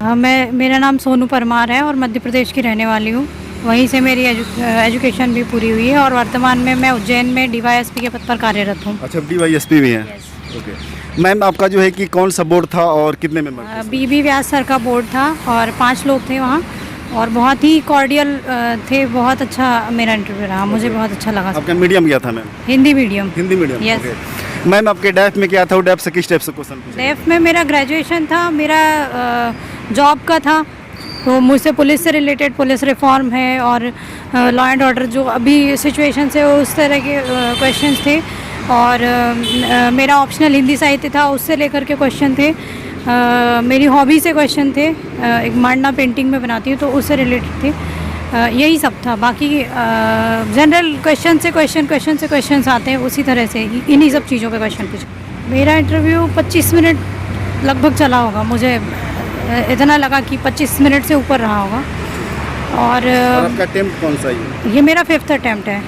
मेरा नाम सोनू परमार है और मध्य प्रदेश की रहने वाली हूँ। वहीं से मेरी एजुकेशन भी पूरी हुई है और वर्तमान में मैं उज्जैन में DYSP के पद पर कार्यरत हूँ। अच्छा, DYSP भी हैं। ओके मैम, आपका जो है कि कौन सा बोर्ड था और कितने मेंबर थे? BB व्यास सर का बोर्ड था और 5 लोग थे वहाँ और बहुत ही कॉर्डियल थे। बहुत अच्छा मेरा इंटरव्यू रहा, मुझे बहुत अच्छा लगा। आपका मीडियम क्या था ma'am? Hindi medium. Hindi medium, yes. Okay. Ma'am, आपके डैफ में क्या था? डैफ से किस टाइप से क्वेश्चन पूछे? डैफ में मेरा ग्रेजुएशन था, मेरा जॉब का था, तो मुझसे पुलिस से रिलेटेड, पुलिस रिफॉर्म है और लॉ एंड ऑर्डर जो अभी सिचुएशन से उस तरह के क्वेश्चंस थे। और मेरा ऑप्शनल हिंदी साहित्य था, उससे लेकर के क्वेश्चन थे। मेरी हॉबी से क्वेश्चन थे, एक मांडना पेंटिंग में बनाती हूँ तो उससे रिलेटेड थे। यही सब था। बाकी जनरल क्वेश्चन से क्वेश्चन आते हैं, उसी तरह से इन्हीं सब चीज़ों पे क्वेश्चन पूछे। मेरा इंटरव्यू 25 मिनट लगभग चला होगा। मुझे इतना लगा कि 25 मिनट से ऊपर रहा होगा। और आपका अटेम्प्ट कौन सा है? ये मेरा 5th अटेम्प्ट है।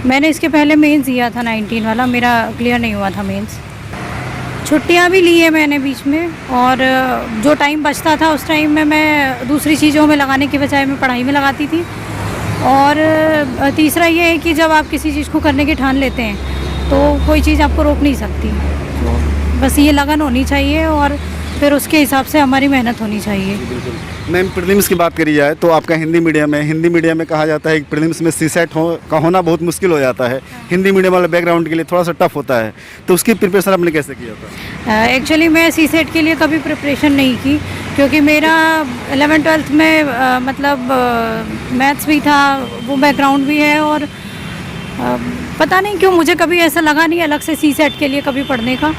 मैंने इसके पहले मेंस दिया था 19 वाला, मेरा क्लियर नहीं हुआ था मेंस। छुट्टियां भी ली है मैंने बीच में, और जो टाइम बचता था उस टाइम में मैं दूसरी चीज़ों में लगाने की बजाय मैं पढ़ाई में लगाती थी। और तीसरा ये है कि जब आप किसी चीज़ को करने की ठान लेते हैं तो कोई चीज़ आपको रोक नहीं सकती। तो बस ये लगन होनी चाहिए और फिर उसके हिसाब से हमारी मेहनत होनी चाहिए। मैम, प्रीलिम्स की बात करी जाए तो आपका हिंदी मीडियम है। हिंदी मीडियम में कहा जाता है कि प्रीलिम्स में CSET का होना बहुत मुश्किल हो जाता है। हिंदी मीडियम वाले बैकग्राउंड के लिए थोड़ा सा टफ होता है, तो उसकी प्रिपरेशन आपने कैसे किया था? एक्चुअली मैं CSET के लिए कभी प्रिपरेशन नहीं की, क्योंकि मेरा 11th-12th में मतलब मैथ्स भी था, वो बैकग्राउंड भी है। और पता नहीं क्यों मुझे कभी ऐसा लगा नहीं अलग से CSET के लिए कभी पढ़ने का।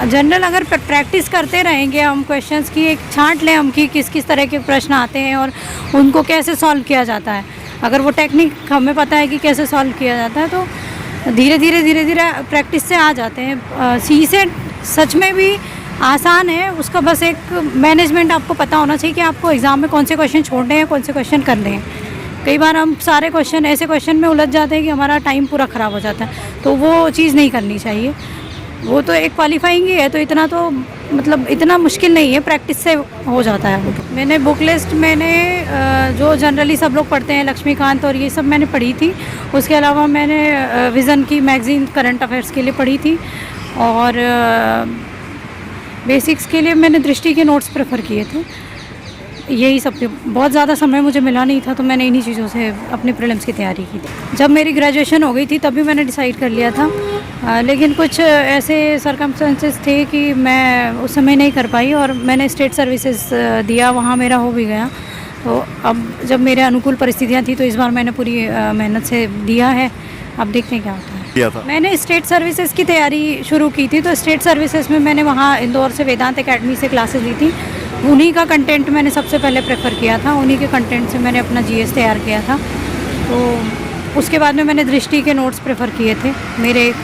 जनरल अगर प्रैक्टिस करते रहेंगे हम क्वेश्चंस की, एक छांट लें हम कि किस किस तरह के प्रश्न आते हैं और उनको कैसे सॉल्व किया जाता है, अगर वो टेक्निक हमें पता है कि कैसे सॉल्व किया जाता है तो धीरे धीरे प्रैक्टिस से आ जाते हैं। CSET सच में भी आसान है, उसका बस एक मैनेजमेंट आपको पता होना चाहिए कि आपको एग्ज़ाम में कौन से क्वेश्चन छोड़ने हैं, कौन से क्वेश्चन करने हैं। कई बार हम सारे क्वेश्चन ऐसे क्वेश्चन में उलझ जाते हैं कि हमारा टाइम पूरा ख़राब हो जाता है, तो वो चीज़ नहीं करनी चाहिए। वो तो एक क्वालिफाइंग ही है, तो इतना तो मतलब इतना मुश्किल नहीं है, प्रैक्टिस से हो जाता है। मैंने बुक लिस्ट जो जनरली सब लोग पढ़ते हैं, लक्ष्मीकांत और ये सब मैंने पढ़ी थी। उसके अलावा मैंने विज़न की मैगज़ीन करंट अफेयर्स के लिए पढ़ी थी, और बेसिक्स के लिए मैंने दृष्टि के नोट्स प्रेफर किए थे। यही सब थे। बहुत ज़्यादा समय मुझे मिला नहीं था, तो मैंने इन्हीं चीज़ों से अपने प्रीलिम्स की तैयारी की थी। जब मेरी ग्रेजुएशन हो गई थी तभी मैंने डिसाइड कर लिया था, लेकिन कुछ ऐसे सर्कमस्टेंसेस थे कि मैं उस समय नहीं कर पाई, और मैंने स्टेट सर्विसेज दिया, वहाँ मेरा हो भी गया। तो अब जब मेरे अनुकूल परिस्थितियाँ थी तो इस बार मैंने पूरी मेहनत से दिया है। अब देखते हैं क्या होता है। मैंने स्टेट सर्विसेज की तैयारी शुरू की थी, तो स्टेट सर्विसेज में मैंने वहाँ इंदौर से वेदांत एकेडमी से क्लासेस ली थी। उन्हीं का कंटेंट मैंने सबसे पहले प्रेफर किया था, उन्हीं के कंटेंट से मैंने अपना GS तैयार किया था। तो उसके बाद में मैंने दृष्टि के नोट्स प्रेफर किए थे। मेरे एक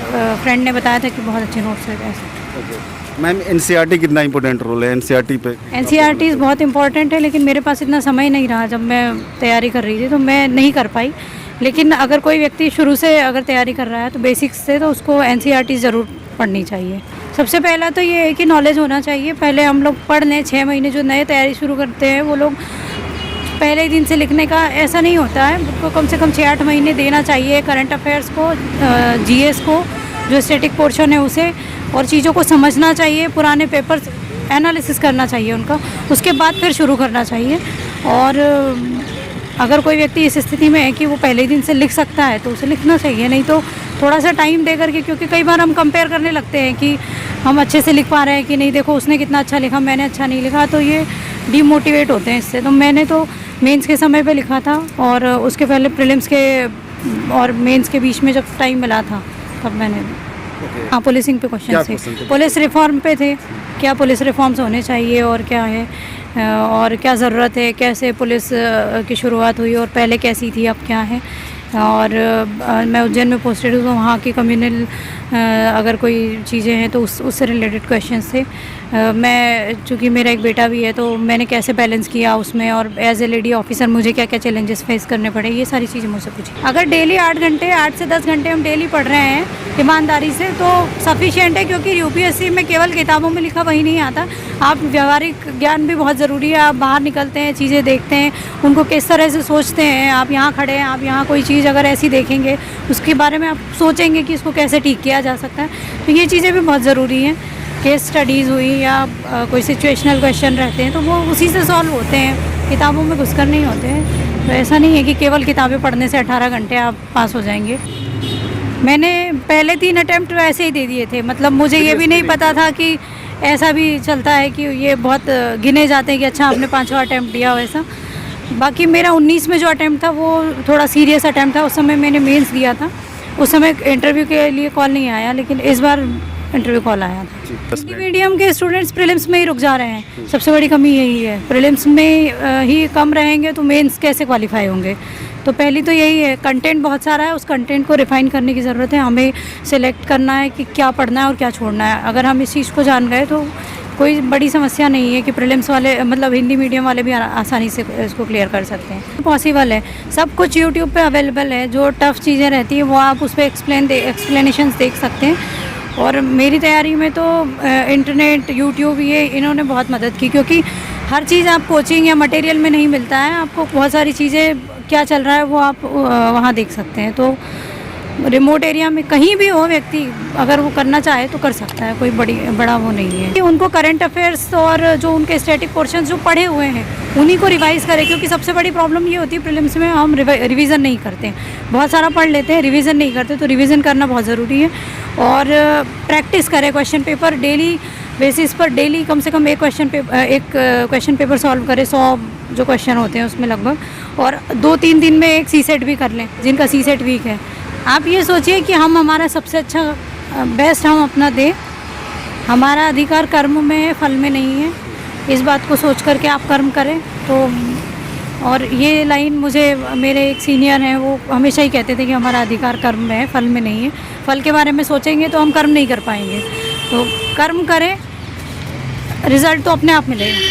फ्रेंड ने बताया था कि बहुत अच्छे नोट्स है ऐसे। मैम, NCERT कितना इंपॉर्टेंट रोल है NCERT पे? NCERT बहुत इंपॉर्टेंट है, लेकिन मेरे पास इतना समय नहीं रहा। जब मैं तैयारी कर रही थी तो मैं नहीं कर पाई। लेकिन अगर कोई व्यक्ति शुरू से अगर तैयारी कर रहा है तो बेसिक्स से, तो उसको NCERT ज़रूर पढ़नी चाहिए। सबसे पहला तो ये है कि नॉलेज होना चाहिए। पहले हम लोग पढ़ लें, 6 महीने जो नए तैयारी शुरू करते हैं वो लोग पहले ही दिन से लिखने का ऐसा नहीं होता है। उनको कम से कम 6-8 महीने देना चाहिए करंट अफेयर्स को, GS को, जो स्टैटिक पोर्शन है उसे, और चीज़ों को समझना चाहिए, पुराने पेपर्स एनालिसिस करना चाहिए उनका, उसके बाद फिर शुरू करना चाहिए। और अगर कोई व्यक्ति इस स्थिति में है कि वो पहले ही दिन से लिख सकता है तो उसे लिखना चाहिए, नहीं तो थोड़ा सा टाइम दे करके, क्योंकि कई बार हम कंपेयर करने लगते हैं कि हम अच्छे से लिख पा रहे हैं कि नहीं, देखो उसने कितना अच्छा लिखा, मैंने अच्छा नहीं लिखा, तो ये डीमोटिवेट होते हैं इससे। तो मैंने तो मेंस के समय पे लिखा था, और उसके पहले प्रीलिम्स के और मेंस के बीच में जब टाइम मिला था तब मैंने हाँ पुलिसिंग पे क्वेश्चन थे, पुलिस रिफॉर्म पे थे। क्या पुलिस रिफॉर्म्स होने चाहिए और क्या है, और क्या ज़रूरत है, कैसे पुलिस की शुरुआत हुई और पहले कैसी थी, अब क्या है, और मैं उज्जैन में पोस्टेड हूँ, तो वहाँ की कम्युनल अगर कोई चीज़ें हैं तो उससे रिलेटेड क्वेश्चंस थे। मैं चूँकि मेरा एक बेटा भी है, तो मैंने कैसे बैलेंस किया उसमें, और एज ए लेडी ऑफिसर मुझे क्या क्या चैलेंजेस फेस करने पड़े, ये सारी चीज़ें मुझसे पूछी। अगर डेली 8 से 10 घंटे हम डेली पढ़ रहे हैं ईमानदारी से तो सफिशिएंट है, क्योंकि यूपीएससी में केवल किताबों में लिखा वही नहीं आता। आप व्यवहारिक ज्ञान भी बहुत ज़रूरी है। आप बाहर निकलते हैं, चीज़ें देखते हैं, उनको किस तरह से सोचते हैं। आप यहाँ खड़े हैं, आप यहाँ कोई चीज़ अगर ऐसी देखेंगे, उसके बारे में आप सोचेंगे कि इसको कैसे ठीक किया जा सकता है। तो ये चीज़ें भी बहुत ज़रूरी हैं। केस स्टडीज़ हुई या कोई सिचुएशनल क्वेश्चन रहते हैं तो वो उसी से सॉल्व होते हैं, किताबों में घुसकर नहीं होते हैं। तो ऐसा नहीं है कि केवल किताबें पढ़ने से 18 घंटे आप पास हो जाएंगे। मैंने पहले 3 अटैम्प्ट वैसे ही दे दिए थे, मतलब मुझे ये भी नहीं पता था कि ऐसा भी चलता है कि ये बहुत गिने जाते हैं कि अच्छा आपने 5वां अटैम्प्ट दिया वैसा। बाकी मेरा 19 में जो अटैम्प्ट था वो थोड़ा सीरियस अटैम्प्ट था। उस समय मैंने मेंस दिया था, उस समय इंटरव्यू के लिए कॉल नहीं आया, लेकिन इस बार इंटरव्यू कॉल आया था। हिंदी मीडियम के स्टूडेंट्स प्रीलिम्स में ही रुक जा रहे हैं, सबसे बड़ी कमी यही है। प्रीलिम्स में ही कम रहेंगे तो मेंस कैसे क्वालिफाई होंगे। तो पहली तो यही है, कंटेंट बहुत सारा है, उस कंटेंट को रिफ़ाइन करने की ज़रूरत है। हमें सिलेक्ट करना है कि क्या पढ़ना है और क्या छोड़ना है। अगर हम इस चीज़ को जान गए तो कोई बड़ी समस्या नहीं है कि प्रीलिम्स वाले मतलब हिंदी मीडियम वाले भी आसानी से इसको क्लियर कर सकते हैं। पॉसिबल है, सब कुछ यूट्यूब पे अवेलेबल है। जो टफ़ चीज़ें रहती हैं वो आप उस पर एक्सप्लेनेशंस देख सकते हैं। और मेरी तैयारी में तो इंटरनेट, यूट्यूब, ये इन्होंने बहुत मदद की, क्योंकि हर चीज़ आप कोचिंग या मटेरियल में नहीं मिलता है। आपको बहुत सारी चीज़ें क्या चल रहा है वो आप वहाँ देख सकते हैं। तो रिमोट एरिया में कहीं भी हो व्यक्ति, अगर वो करना चाहे तो कर सकता है, कोई बड़ा वो नहीं है। उनको करंट अफेयर्स और जो उनके स्टैटिक पोर्शन जो पढ़े हुए हैं उन्हीं को रिवाइज़ करें, क्योंकि सबसे बड़ी प्रॉब्लम ये होती है प्रीलिम्स में हम रिवीजन नहीं करते हैं। बहुत सारा पढ़ लेते हैं, रिवीजन नहीं करते, तो रिवीजन करना बहुत ज़रूरी है। और प्रैक्टिस करें, क्वेश्चन पेपर डेली बेसिस पर डेली कम से कम एक क्वेश्चन पेपर सॉल्व करें, 100 जो क्वेश्चन होते हैं उसमें लगभग। और 2-3 दिन में एक सीसेट भी कर लें, जिनका सीसेट वीक है। आप ये सोचिए कि हम हमारा सबसे अच्छा बेस्ट हम अपना दें। हमारा अधिकार कर्म में है, फल में नहीं है। इस बात को सोच करके आप कर्म करें। तो और ये लाइन मुझे मेरे एक सीनियर हैं, वो हमेशा ही कहते थे कि हमारा अधिकार कर्म में है, फल में नहीं है। फल के बारे में सोचेंगे तो हम कर्म नहीं कर पाएंगे। तो कर्म करें, रिज़ल्ट तो अपने आप मिलेगा।